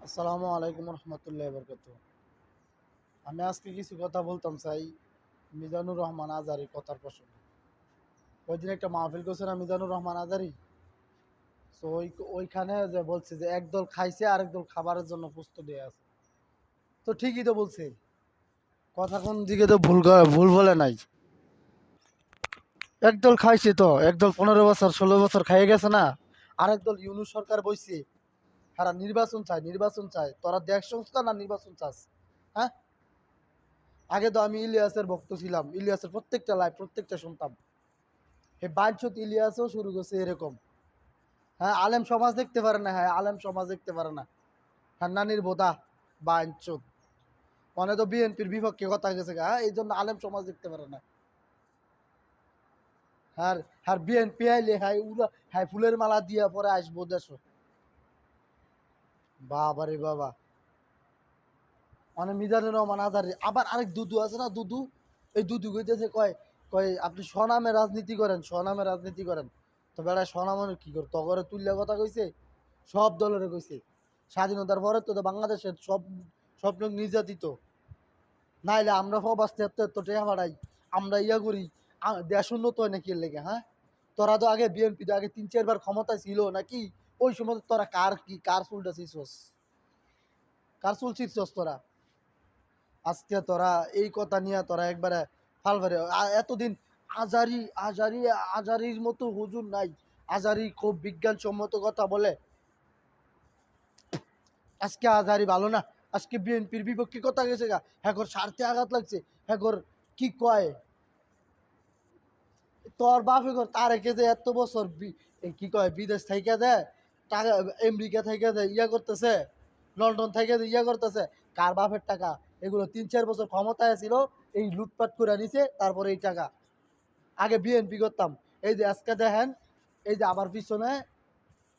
আসসালামু আলাইকুম রহমতুল্লাহ বরকত। আমি আজকে কিছু কথা বলতাম চাই মিজানুর রহমান আজারি কথার প্রসঙ্গে। ওই দিন একটা মাহফিল করছে না মিজানুর রহমান আজারি। তো ওইখানে যে বলছে যে একদল খাইছে আরেক দল খাবারের জন্য প্রস্তুত হয়ে আছে। তো ঠিকই তো বলছে, কথা কোন দিকে তো ভুল বলে নাই। একদল খাইছে, তো একদল 15 বছর 16 বছর খাইয়ে গেছে না। আরেক দল ইউনূস সরকার বইছে, তারা নির্বাচন চায়। তোরা দেশ সংস্কার না নির্বাচন চাস? হ্যাঁ, আগে তো আমি ইলিয়াসের ভক্ত ছিলাম, ইলিয়াসের প্রত্যেকটা লাইভ প্রত্যেকটা শুনতাম। এই বাঞ্ছত ইলিয়াসও শুরু করছে এরকম। হ্যাঁ, আলেম সমাজ দেখতে পারে না, হ্যাঁ আলেম সমাজ দেখতে পারে না। হ্যাঁ, নানির বোধা বাঞ্ছত মানে তো বিএনপির বিপক্ষে কথা গেছে গা, হ্যাঁ এই জন্য আলেম সমাজ দেখতে পারে না। হ্যাঁ, হ্যাঁ বিএনপি আইলে হ্যাঁ উড়া হ্যাঁ ফুলের মালা দিয়া পরে আসবো দেশ। বাবা রে বাবা, মানে মিজানুর রহমান আজারি আবার আরেক দুদু আছে না, দুদু। এই দুদু কইতেছে, কয় কয় আপনি স্বনামে রাজনীতি করেন, স্বনামে রাজনীতি করেন। তো বেড়া স্বনামে কি করে তগরে তুল্য কথা কইছে, সব দলের কইছে। স্বাধীনতার পরে তো বাংলাদেশের সব লোক নির্যাতিত। নাইলে আমরা প্রবাস তো টেহা বাড়াই, আমরা ইয়া করি, দেশ উন্নত হয় নাকি এর লেগে? হ্যাঁ, তোরা তো আগে বিএনপি তো আগে 3-4 বার ক্ষমতায় ছিল নাকি? ওই সময় তোরা কার চুলটা ছিঁড়ছস, কার চুল ছিঁড়ছস তোরা? আজকে তোরা এই কথা নিয়ে তোরা একবারে ফালবারে এতদিন আজারি আজারি আজারির মতো হুজুর নাই। আজারি খুব বিজ্ঞানসম্মত কথা বলে, আজকে আজারি ভালো না। আজকে বিএনপির বিপক্ষে কথা গেছে গা, হ্যাঁ স্বার্থে আঘাত লাগছে। হ্যাঁ কি কয়, তোর বাপে তার রেখে যে এত বছর কি কয় বিদেশ থেকে দেয় টাকা, আমেরিকা থেকে দেয় ইয়া করতেছে, লন্ডন থেকে ইয়া করতেছে। কার বাপের টাকা এগুলো? 3-4 বছর ক্ষমতায় ছিল, এই লুটপাট করে নিছে, তারপরে এই টাকা। আগে বিএনপি করতাম। এই যে আজকে দেখেন, এই যে আমার পিছনে,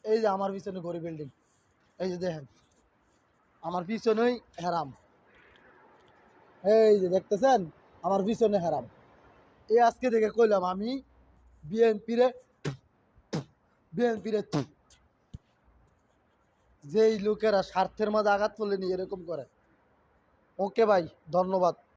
এই যে আমার পিছনে গড়ি বিল্ডিং, এই যে দেখেন আমার পিছনেই হেরাম, এই যে দেখতেছেন আমার পিছনে হেরাম। এই আজকে দেখে কইলাম আমি বিএনপিরে, বিএনপিরে যেই লোকেরা স্বার্থের মাঝে আঘাত করলে নি এরকম করে। ওকে ভাই, ধন্যবাদ।